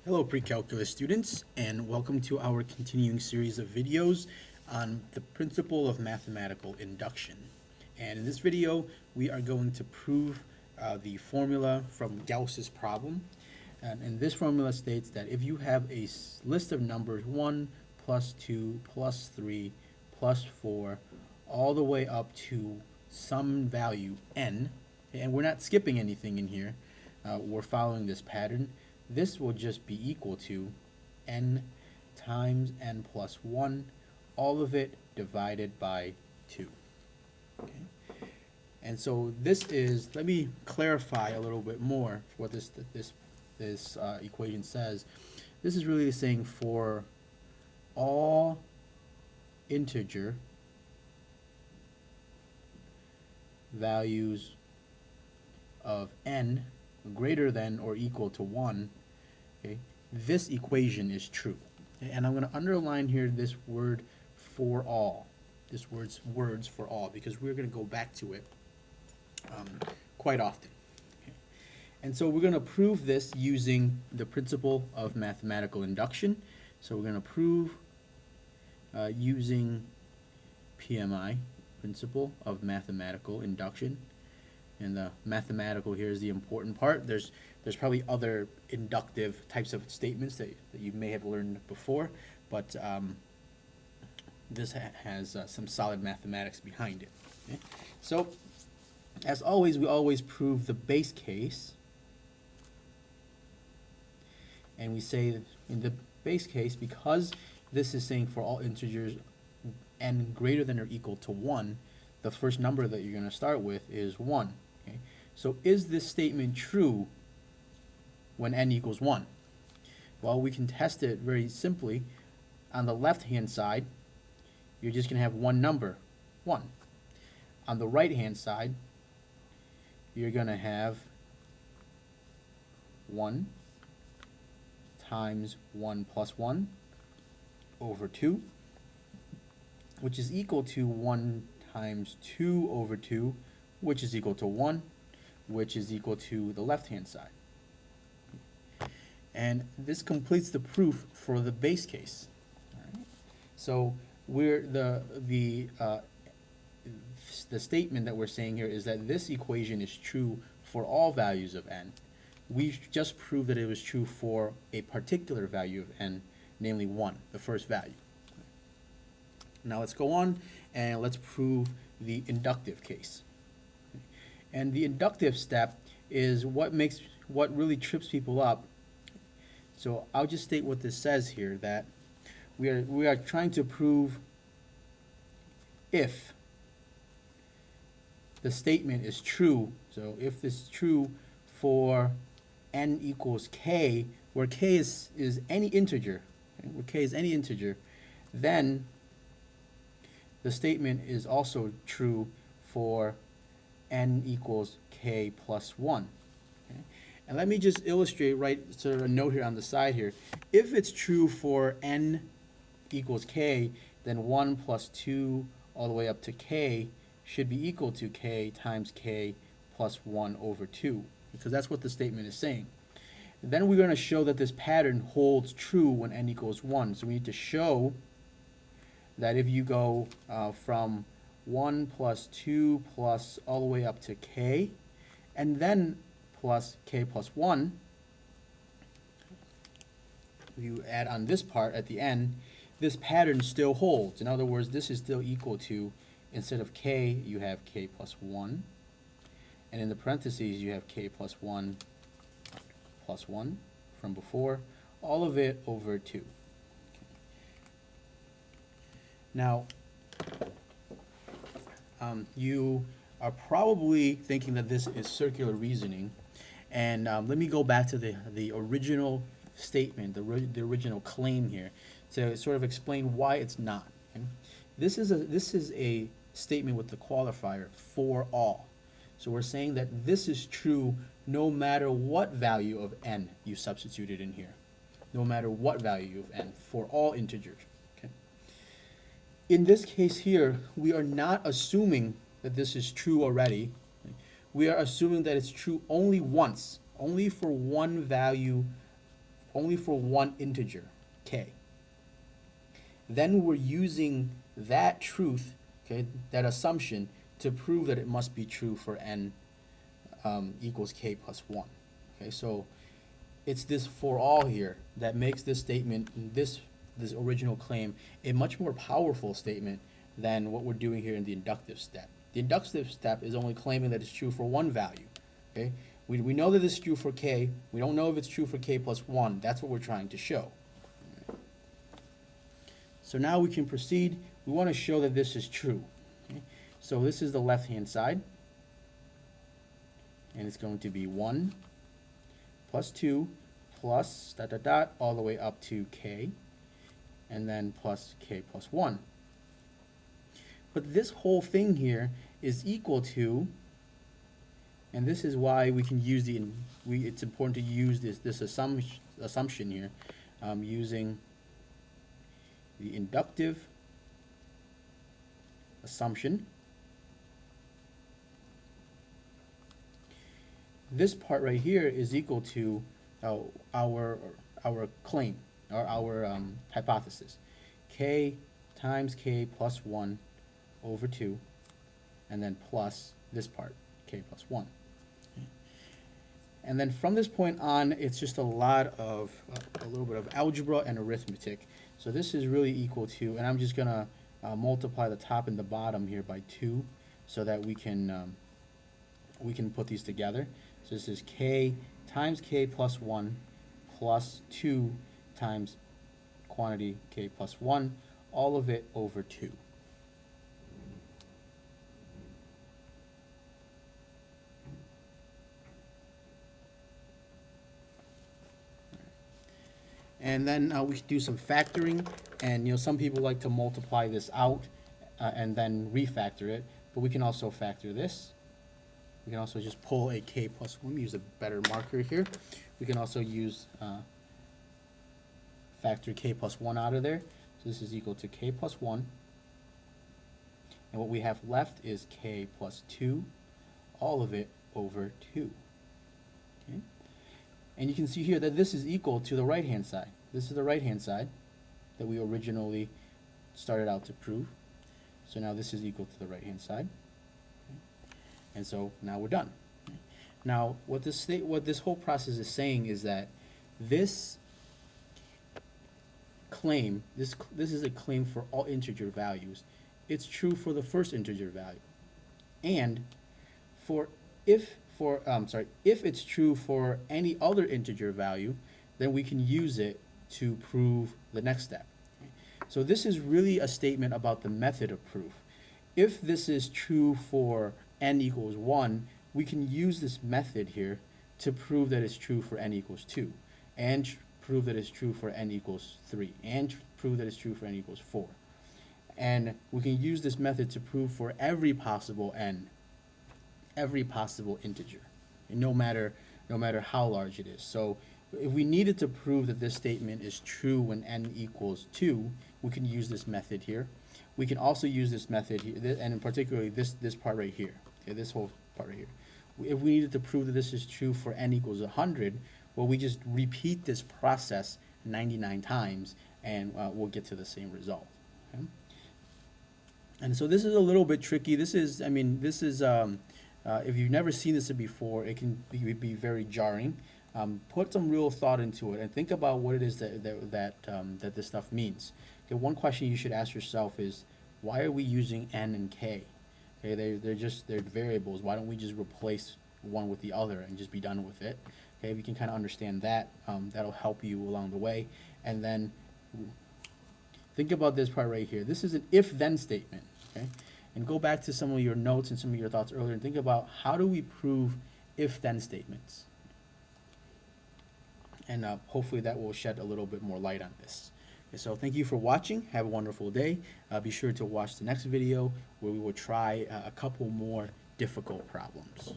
Hello pre-calculus students, and welcome to our continuing series of videos on the principle of mathematical induction. And in this video we are going to prove the formula from Gauss's problem. And this formula states that if you have a list of numbers 1 plus 2 plus 3 plus 4 all the way up to some value n, and we're not skipping anything in here, we're following this pattern. This will just be equal to n times n plus 1, all of it divided by 2. Okay? And so this is, let me clarify a little bit more what this equation says. This is really saying for all integer values of n greater than or equal to 1, okay, this equation is true. Okay, and I'm going to underline here this word for all, this words for all, because we're going to go back to it quite often. Okay. And so we're going to prove this using the principle of mathematical induction. So we're going to prove using PMI, principle of mathematical induction. And the mathematical here is the important part. There's probably other inductive types of statements that you may have learned before, but this has some solid mathematics behind it. Okay? So, as always, we always prove the base case. And we say in the base case, because this is saying for all integers n greater than or equal to 1, the first number that you're going to start with is 1. Okay? So is this statement true when n equals 1? Well, we can test it very simply. On the left-hand side, you're just going to have one number, 1. On the right-hand side, you're going to have 1 times 1 plus 1 over 2, which is equal to 1 times 2 over 2, which is equal to 1, which is equal to the left-hand side. And this completes the proof for the base case. All right? So we're the statement that we're saying here is that this equation is true for all values of n. We just proved that it was true for a particular value of n, namely 1, the first value. Now let's go on and let's prove the inductive case. And the inductive step is what really trips people up. So I'll just state what this says here, that we are trying to prove if the statement is true. So if this is true for n equals k, where k is any integer, okay, where k is any integer, then the statement is also true for n equals k plus 1. Okay? And let me just illustrate, right, sort of a note here on the side here. If it's true for n equals k, then 1 plus 2 all the way up to k should be equal to k times k plus 1 over 2, because that's what the statement is saying. And then we're going to show that this pattern holds true when n equals 1. So we need to show that if you go from 1 plus 2 plus all the way up to k, and then plus k plus 1, you add on this part at the end, this pattern still holds. In other words, this is still equal to, instead of k, you have k plus 1, and in the parentheses you have k plus 1 from before, all of it over 2. Now, you are probably thinking that this is circular reasoning, and let me go back to the original statement, the original claim here, to sort of explain why it's not. Okay? This is a statement with the qualifier for all. So we're saying that this is true no matter what value of n you substituted in here, no matter what value of n, for all integers. In this case here, we are not assuming that this is true already. We are assuming that it's true only once, only for one value only for one integer, k. Then we're using that truth, okay, that assumption, to prove that it must be true for n equals k plus 1. Okay, so it's this for all here that makes this statement, this original claim, a much more powerful statement than what we're doing here in the inductive step. The inductive step is only claiming that it's true for one value. Okay, we know that it's true for k. We don't know if it's true for k plus 1. That's what we're trying to show. So now we can proceed. We want to show that this is true. Okay? So this is the left-hand side. And it's going to be 1 plus 2 plus dot dot dot all the way up to k, and then plus k plus 1. But this whole thing here is equal to, and this is why we can use it's important to use this assumption here, using the inductive assumption. This part right here is equal to our claim, or our hypothesis. K times k plus 1 over 2, and then plus this part, k plus 1. Okay. And then from this point on, it's just a lot of, a little bit of algebra and arithmetic. So this is really equal to, and I'm just going to multiply the top and the bottom here by 2 so that we can put these together. So this is k times k plus 1 plus 2 times quantity k plus 1, all of it over 2. And then we can do some factoring, and some people like to multiply this out and then refactor it, but we can also factor this. We can also just pull a k plus 1, use a better marker here. We can also use factor k plus 1 out of there. So this is equal to k plus 1. And what we have left is k plus 2, all of it over 2. Okay? And you can see here that this is equal to the right-hand side. This is the right-hand side that we originally started out to prove. So now this is equal to the right-hand side. Okay? And so now we're done. Okay? Now what this whole process is saying is that this claim, this is a claim for all integer values. It's true for the first integer value. And if it's true for any other integer value, then we can use it to prove the next step. Okay? So this is really a statement about the method of proof. If this is true for n equals 1, we can use this method here to prove that it's true for n equals 2, and prove that it's true for n equals 3, and prove that it's true for n equals 4. And we can use this method to prove for every possible n, every possible integer, and no matter how large it is. So if we needed to prove that this statement is true when n equals 2, we can use this method here. We can also use this method here, and in particularly this part right here, okay, this whole part right here. If we needed to prove that this is true for n equals 100, well, we just repeat this process 99 times, and we'll get to the same result. Okay? And so this is a little bit tricky. This is, if you've never seen this before, it can be very jarring. Put some real thought into it and think about what it is that this stuff means. Okay, one question you should ask yourself is, why are we using n and k? Okay, they're variables. Why don't we just replace one with the other and just be done with it? Okay, if you can kind of understand that, that'll help you along the way. And then think about this part right here. This is an if-then statement. Okay, and go back to some of your notes and some of your thoughts earlier and think about, how do we prove if-then statements? And hopefully that will shed a little bit more light on this. Okay, so thank you for watching. Have a wonderful day. Be sure to watch the next video where we will try a couple more difficult problems.